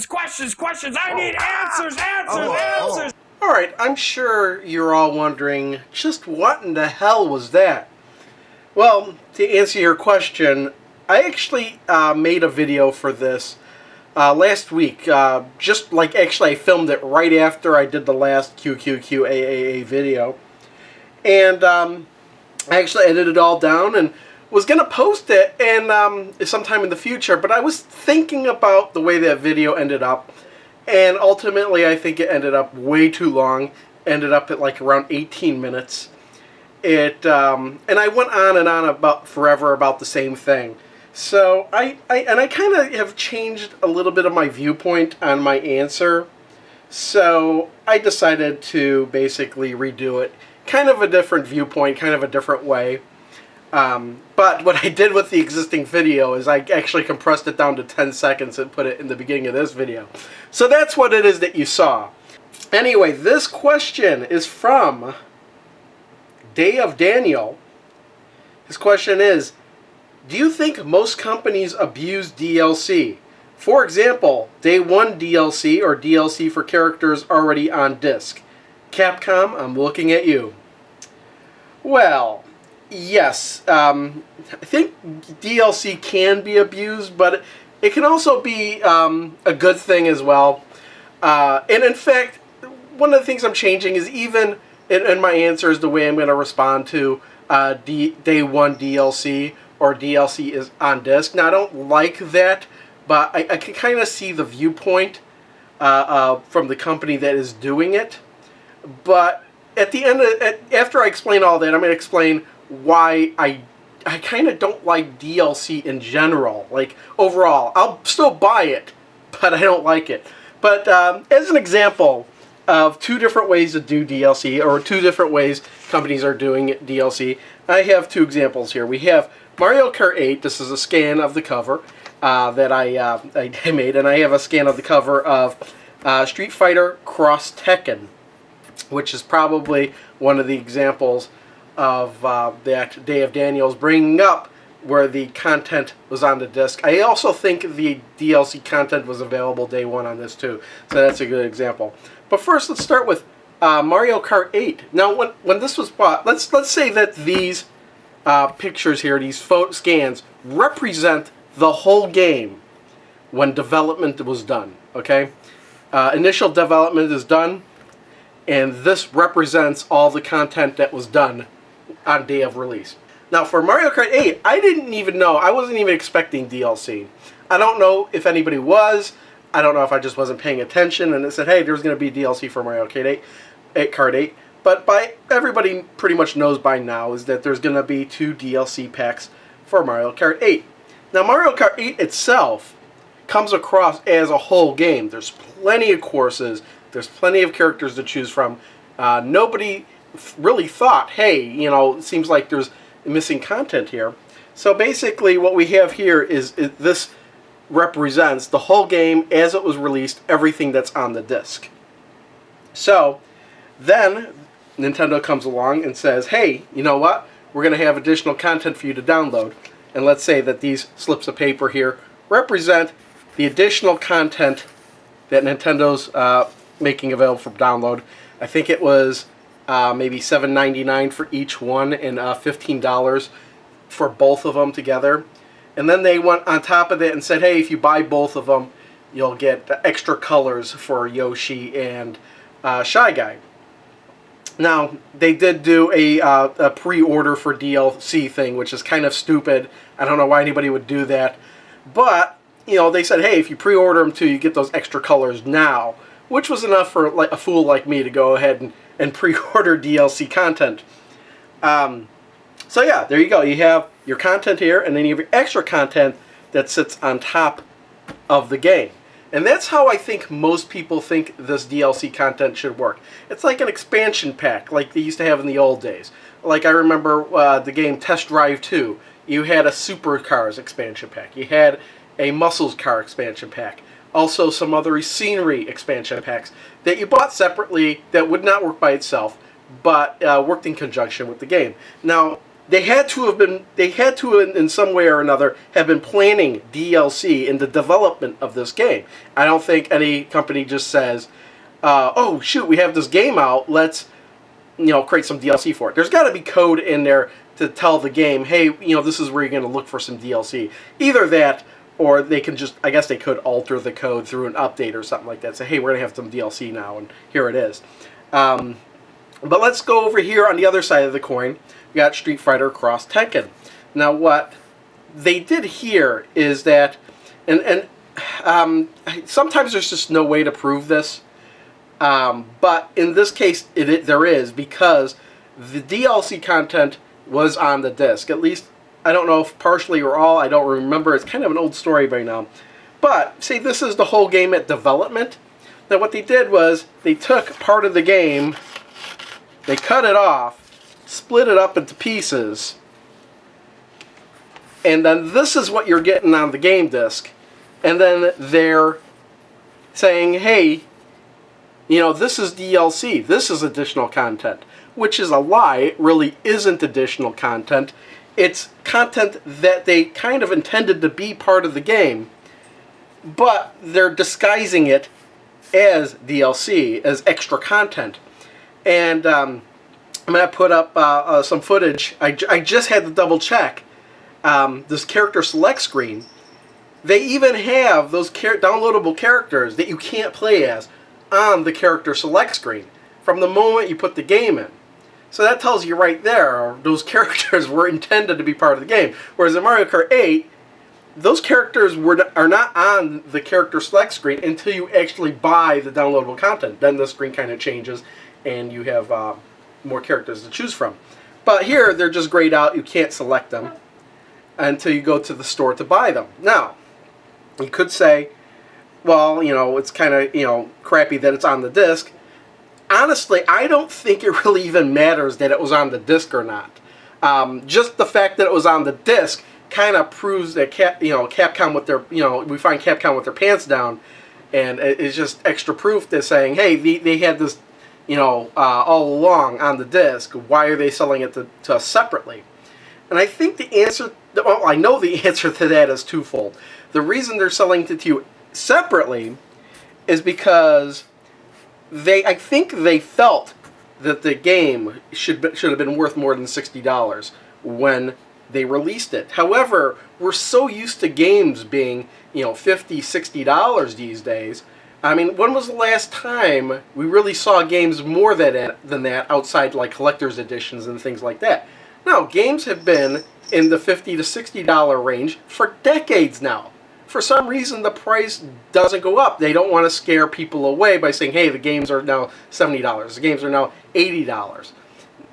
questions. I need answers. Alright, I'm sure you're all wondering, just what in the hell was that? Well, to answer your question, I actually made a video for this last week. Actually I filmed it right after I did the last QQQAAA video. And I actually edited it all down and was going to post it and sometime in the future, but I was thinking about the way that video ended up, and ultimately I think it ended up way too long. Ended up at like around 18 minutes. And I went on and on about forever about the same thing. So I kind of have changed a little bit of my viewpoint on my answer. So I decided to basically redo it. Kind of a different viewpoint, kind of a different way. But what I did with the existing video is I actually compressed it down to 10 seconds and put it in the beginning of this video. So that's what it is that you saw. Anyway, this question is from Day of Daniel. His question is, do you think most companies abuse DLC? For example, Day 1 DLC or DLC for characters already on disc. Capcom, I'm looking at you. Well, yes, I think DLC can be abused, but it can also be a good thing as well. And in fact, one of the things I'm changing is even in my answers, the way I'm going to respond to Day 1 DLC or DLC is on disc. Now, I don't like that, but I can kind of see the viewpoint from the company that is doing it. But at the end, after I explain all that, I'm going to explain why I kind of don't like DLC in general. Like, overall, I'll still buy it, but I don't like it. But as an example of two different ways to do DLC, or two different ways companies are doing DLC, I have two examples here. We have Mario Kart 8. This is a scan of the cover that I made, and I have a scan of the cover of Street Fighter Cross Tekken, which is probably one of the examples of that Day of Daniel's bringing up, where the content was on the disc. I also think the DLC content was available Day 1 on this too, so that's a good example. But first, let's start with Mario Kart 8. Now, when this was bought, let's say that these pictures here, these photo scans, represent the whole game when development was done. Okay, initial development is done, and this represents all the content that was done on day of release. Now, for Mario Kart 8, I didn't even know. I wasn't even expecting DLC. I don't know if anybody was. I don't know if I just wasn't paying attention and it said, hey, there's going to be DLC for Mario Kart 8. But everybody pretty much knows by now is that there's going to be 2 DLC packs for Mario Kart 8. Now, Mario Kart 8 itself comes across as a whole game. There's plenty of courses. There's plenty of characters to choose from. Nobody really thought, hey, you know, it seems like there's missing content here. So basically what we have here is this represents the whole game as it was released, everything that's on the disc. So then Nintendo comes along and says, hey, you know what? We're going to have additional content for you to download. And let's say that these slips of paper here represent the additional content that Nintendo's making available for download. I think it was maybe $7.99 for each one and $15 for both of them together. And then they went on top of it and said, hey, if you buy both of them, you'll get extra colors for Yoshi and Shy Guy. Now, they did do a pre-order for DLC thing, which is kind of stupid. I don't know why anybody would do that. But, you know, they said, hey, if you pre-order them too, you get those extra colors now, which was enough for like a fool like me to go ahead and pre-order DLC content. So yeah, there you go. You have your content here, and then you have your extra content that sits on top of the game. And that's how I think most people think this DLC content should work. It's like an expansion pack, like they used to have in the old days. Like I remember the game Test Drive 2. You had a Supercars expansion pack. You had a Muscles Car expansion pack. Also some other scenery expansion packs that you bought separately that would not work by itself, but worked in conjunction with the game. Now, they had to in some way or another have been planning DLC in the development of this game. I don't think any company just says, oh shoot, we have this game out, let's create some DLC for it. There's got to be code in there to tell the game, hey, this is where you're going to look for some DLC. Either that, or they can just, I guess they could alter the code through an update or something like that. Say, hey, we're going to have some DLC now, and here it is. But let's go over here on the other side of the coin. We got Street Fighter Cross Tekken. Now, what they did here is that, and sometimes there's just no way to prove this, but in this case, there is, because the DLC content was on the disc. At least, I don't know if partially or all, I don't remember. It's kind of an old story by now. But, see, this is the whole game at development. Now, what they did was, they took part of the game, they cut it off, split it up into pieces, and then this is what you're getting on the game disc. And then they're saying, hey, this is DLC, this is additional content, which is a lie. It really isn't additional content. It's content that they kind of intended to be part of the game, but they're disguising it as DLC, as extra content. And I'm going to put up some footage. I just had to double check this character select screen. They even have those downloadable characters that you can't play as on the character select screen from the moment you put the game in. So that tells you right there, those characters were intended to be part of the game. Whereas in Mario Kart 8, those characters are not on the character select screen until you actually buy the downloadable content. Then the screen kind of changes and you have more characters to choose from. But here, they're just grayed out. You can't select them until you go to the store to buy them. Now, you could say, well, it's kind of, crappy that it's on the disc. Honestly, I don't think it really even matters that it was on the disc or not. Just the fact that it was on the disc kind of proves that Capcom with their, we find Capcom with their pants down, and it's just extra proof that's saying, hey, they had this, all along on the disc. Why are they selling it to us separately? And I think the answer, well, I know the answer to that is twofold. The reason they're selling it to you separately is because I think they felt that the game should have been worth more than $60 when they released it. However, we're so used to games being, $50, $60 these days. I mean, when was the last time we really saw games more than that outside like collector's editions and things like that? No, games have been in the $50 to $60 range for decades now. For some reason, the price doesn't go up. They don't want to scare people away by saying, hey, the games are now $70. The games are now $80.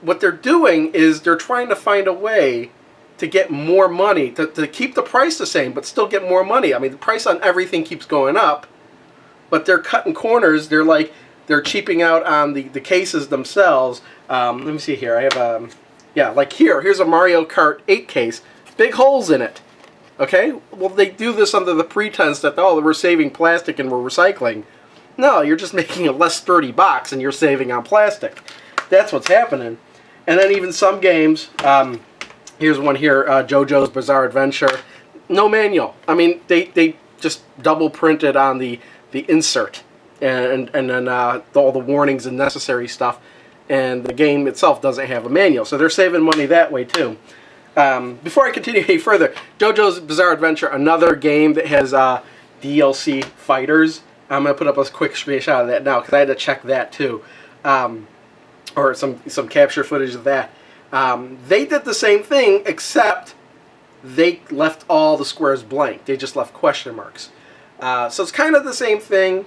What they're doing is they're trying to find a way to get more money, to keep the price the same, but still get more money. I mean, the price on everything keeps going up, but they're cutting corners. They're cheaping out on the cases themselves. Let me see here. I have like here's a Mario Kart 8 case. Big holes in it. Okay? Well, they do this under the pretense that, oh, we're saving plastic and we're recycling. No, you're just making a less sturdy box and you're saving on plastic. That's what's happening. And then even some games, here's one here, JoJo's Bizarre Adventure. No manual. I mean, they just double printed on the insert and then all the warnings and necessary stuff. And the game itself doesn't have a manual. So they're saving money that way too. Before I continue any further, JoJo's Bizarre Adventure, another game that has DLC fighters. I'm going to put up a quick screenshot of that now because I had to check that too. Or some capture footage of that. They did the same thing, except they left all the squares blank. They just left question marks. So it's kind of the same thing.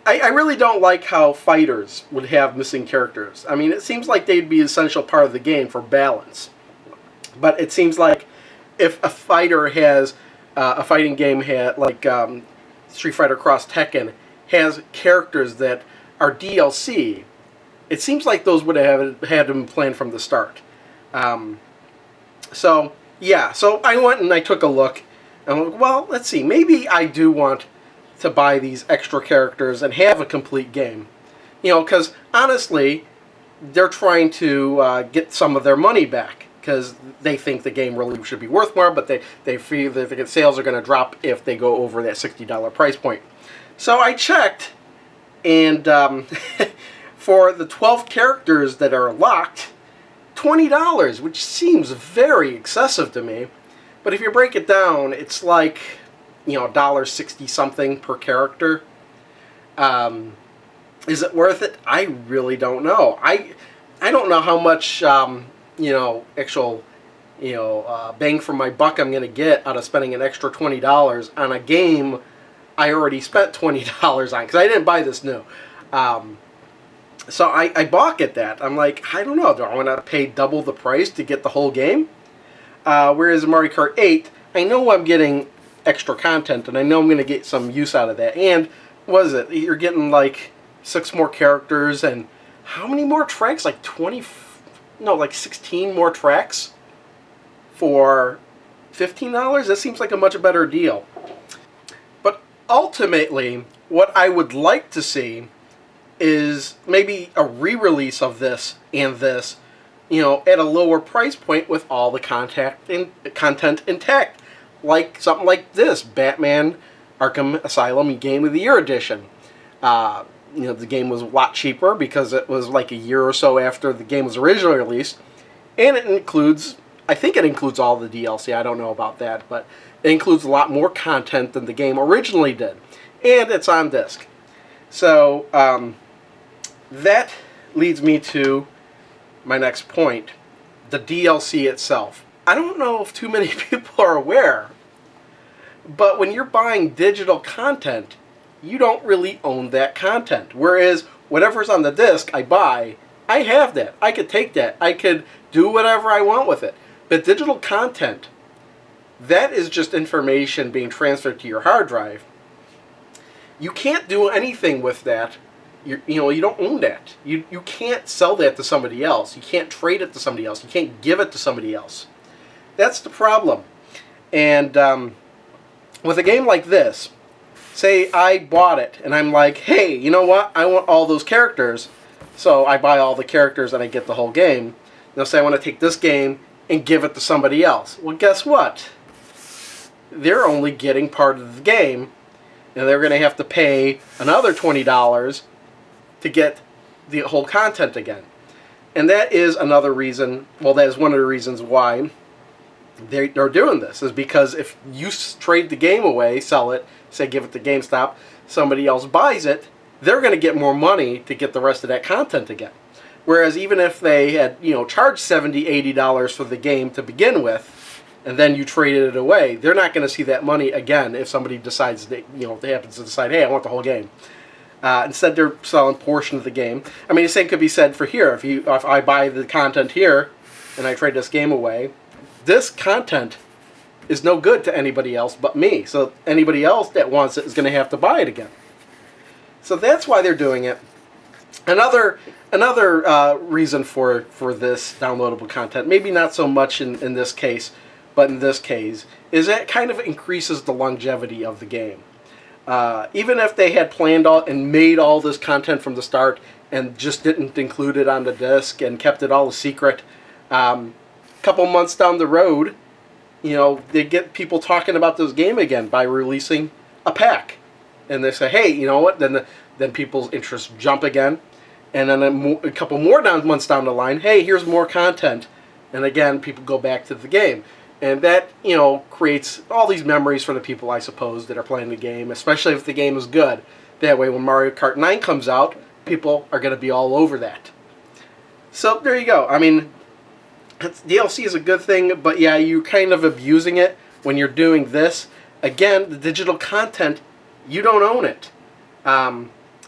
I really don't like how fighters would have missing characters. I mean, it seems like they'd be an essential part of the game for balance. But it seems like if a fighter has a fighting game like Street Fighter Cross Tekken has characters that are DLC, it seems like those would have had them planned from the start. So I went and I took a look. And I'm like, well, let's see. Maybe I do want to buy these extra characters and have a complete game. Because honestly, they're trying to get some of their money back because they think the game really should be worth more, but they feel that the sales are going to drop if they go over that $60 price point. So I checked, and for the 12 characters that are locked, $20, which seems very excessive to me. But if you break it down, it's like, $1.60 something per character. Is it worth it? I really don't know. I don't know how much actual bang for my buck I'm going to get out of spending an extra $20 on a game I already spent $20 on, because I didn't buy this new. So I balk at that. I'm like, I don't know. Do I want to pay double the price to get the whole game? Whereas in Mario Kart 8, I know I'm getting extra content, and I know I'm going to get some use out of that. And, what is it? You're getting, like, 6 more characters, and how many more tracks? Like 16 more tracks for $15? That seems like a much better deal. But ultimately, what I would like to see is maybe a re-release of this and this, at a lower price point with all the content intact. Like something like this, Batman Arkham Asylum Game of the Year Edition. The game was a lot cheaper because it was like a year or so after the game was originally released. And it includes, I think it includes all the DLC, I don't know about that, but it includes a lot more content than the game originally did. And it's on disc. So, that leads me to my next point, the DLC itself. I don't know if too many people are aware, but when you're buying digital content, you don't really own that content. Whereas whatever's on the disc I buy, I have that. I could take that. I could do whatever I want with it. But digital content, that is just information being transferred to your hard drive. You can't do anything with that. You don't own that. You can't sell that to somebody else. You can't trade it to somebody else. You can't give it to somebody else. That's the problem. And with a game like this, say I bought it and I'm like, hey, you know what? I want all those characters. So I buy all the characters and I get the whole game. Now say I want to take this game and give it to somebody else. Well, guess what? They're only getting part of the game, and they're going to have to pay another $20 to get the whole content again. And that is another reason, well, that is one of the reasons why they're doing this, is because if you trade the game away, sell it, say give it to GameStop, somebody else buys it, they're going to get more money to get the rest of that content again. Whereas even if they had, charged $70, $80 for the game to begin with, and then you traded it away, they're not going to see that money again if somebody decides that, they happen to decide, hey, I want the whole game. Instead, they're selling a portion of the game. I mean, the same could be said for here. If I buy the content here and I trade this game away, this content is no good to anybody else but me. So anybody else that wants it is going to have to buy it again. So that's why they're doing it. Another reason for this downloadable content, maybe not so much in this case, but in this case, is that it kind of increases the longevity of the game. Even if they had planned and made all this content from the start and just didn't include it on the disc and kept it all a secret, couple months down the road, they get people talking about this game again by releasing a pack. And they say, hey, you know what? Then people's interests jump again. And then a couple more months down the line, hey, here's more content. And again, people go back to the game. And that, creates all these memories for the people, I suppose, that are playing the game, especially if the game is good. That way, when Mario Kart 9 comes out, people are going to be all over that. So, there you go. I mean, DLC is a good thing, but yeah, you're kind of abusing it when you're doing this. Again, the digital content, you don't own it.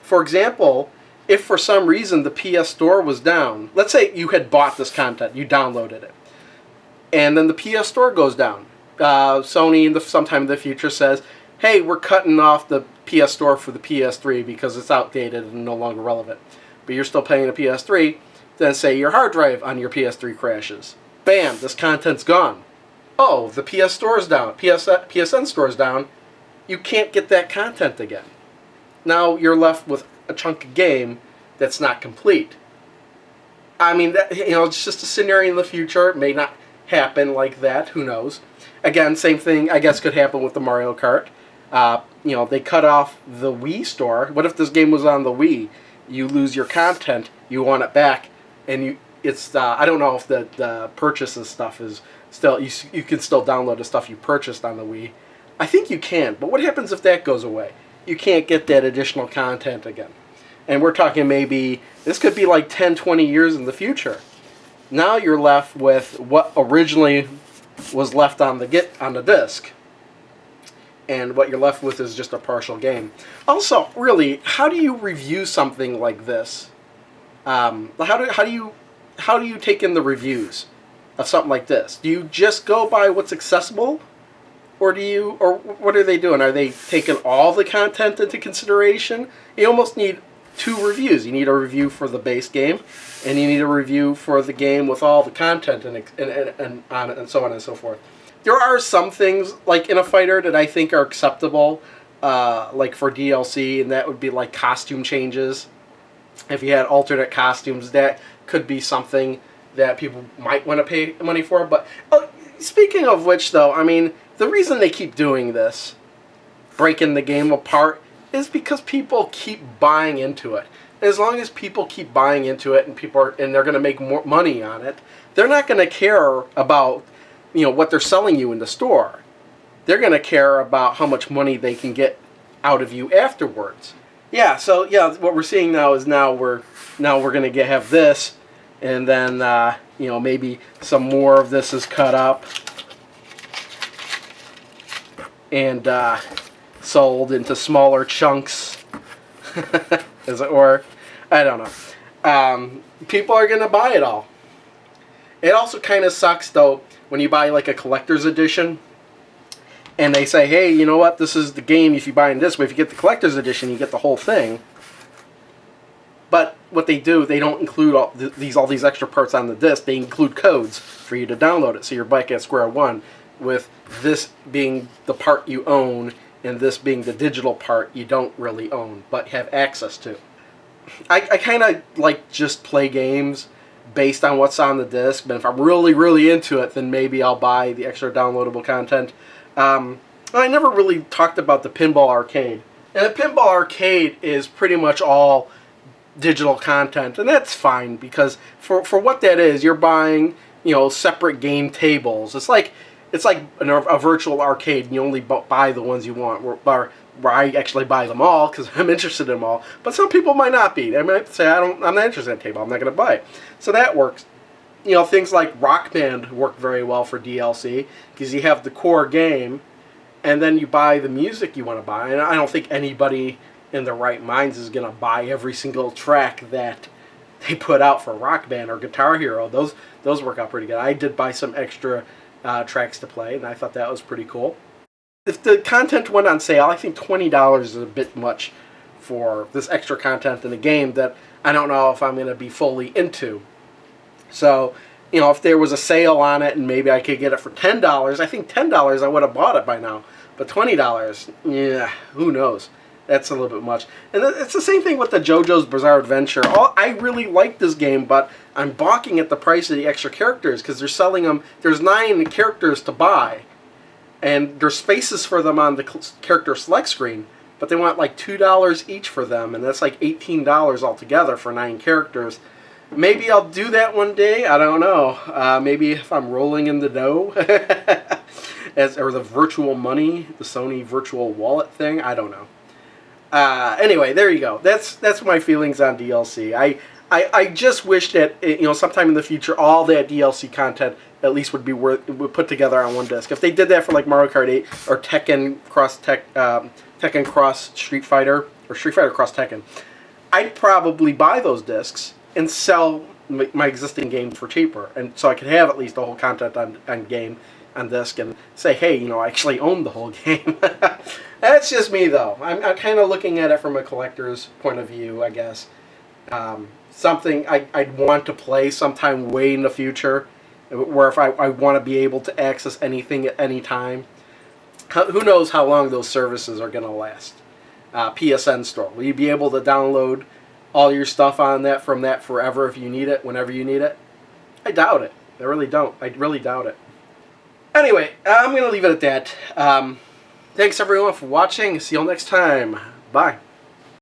For example, if for some reason the PS Store was down, let's say you had bought this content, you downloaded it, and then the PS Store goes down. Sony, sometime in the future, says, hey, we're cutting off the PS Store for the PS3 because it's outdated and no longer relevant. But you're still paying the PS3. Then say your hard drive on your PS3 crashes. Bam, this content's gone. Oh, the PS Store's down. PSN Store's down. You can't get that content again. Now you're left with a chunk of game that's not complete. I mean, that, it's just a scenario in the future. It may not happen like that. Who knows? Again, same thing, I guess, could happen with the Mario Kart. They cut off the Wii store. What if this game was on the Wii? You lose your content, you want it back, and I don't know if the purchases stuff is still, you can still download the stuff you purchased on the Wii. I think you can, but what happens if that goes away? You can't get that additional content again. And we're talking maybe, this could be like 10, 20 years in the future. Now you're left with what originally was left on the disc. And what you're left with is just a partial game. Also, really, how do you review something like this? How do you take in the reviews of something like this? Do you just go by what's accessible, or what are they doing? Are they taking all the content into consideration? You almost need two reviews. You need a review for the base game, and you need a review for the game with all the content and so on and so forth. There are some things, like in a fighter, that I think are acceptable, like for DLC, and that would be like costume changes. If you had alternate costumes, that could be something that people might want to pay money for. But speaking of which, though, I mean, the reason they keep doing this, breaking the game apart, is because people keep buying into it. As long as people keep buying into it, and they're going to make more money on it, they're not going to care about what they're selling you in the store. They're going to care about how much money they can get out of you afterwards. Yeah, so what we're seeing now is we're going to have this, and then maybe some more of this is cut up and sold into smaller chunks, or I don't know. People are going to buy it all. It also kind of sucks, though, when you buy like a collector's edition, and they say, hey, you know what, this is the game if you buy in this, but if you get the collector's edition, you get the whole thing. But what they do, they don't include all these extra parts on the disc. They include codes for you to download it, so you're back at square one, with this being the part you own, and this being the digital part you don't really own, but have access to. I kind of like just play games based on what's on the disc, but if I'm really, really into it, then maybe I'll buy the extra downloadable content. I never really talked about the Pinball Arcade. And the Pinball Arcade is pretty much all digital content, and that's fine, because for what that is, you're buying, separate game tables. It's like a virtual arcade, and you only buy the ones you want, where I actually buy them all because I'm interested in them all. But some people might not be. They might say, I'm not interested in that table, I'm not going to buy it. So that works. Things like Rock Band work very well for DLC, because you have the core game, and then you buy the music you want to buy. And I don't think anybody in their right minds is going to buy every single track that they put out for Rock Band or Guitar Hero. Those work out pretty good. I did buy some extra tracks to play, and I thought that was pretty cool. If the content went on sale, I think $20 is a bit much for this extra content in a game that I don't know if I'm going to be fully into. So, if there was a sale on it and maybe I could get it for $10, I think $10 I would have bought it by now. But $20, yeah, who knows? That's a little bit much. And it's the same thing with the JoJo's Bizarre Adventure. I really like this game, but I'm balking at the price of the extra characters, because they're selling them. There's 9 characters to buy, and there's spaces for them on the character select screen, but they want like $2 each for them, and that's like $18 altogether for 9 characters. Maybe I'll do that one day. I don't know. Maybe if I'm rolling in the dough, or the virtual money, the Sony virtual wallet thing. I don't know. Anyway, there you go. That's my feelings on DLC. I just wish that sometime in the future all that DLC content at least would put together on one disc. If they did that for like Mario Kart 8 or Tekken Cross Street Fighter, or Street Fighter Cross Tekken, I'd probably buy those discs and sell my existing game for cheaper, and so I could have at least the whole content on disc, and say, hey, I actually own the whole game. That's just me, though. I'm kind of looking at it from a collector's point of view, I guess. Something I'd want to play sometime way in the future, where if I want to be able to access anything at any time. Who knows how long those services are going to last. PSN Store. Will you be able to download all your stuff on that from that forever if you need it, whenever you need it? I doubt it. I really don't. I really doubt it. Anyway, I'm going to leave it at that. Thanks everyone for watching. See you all next time. Bye.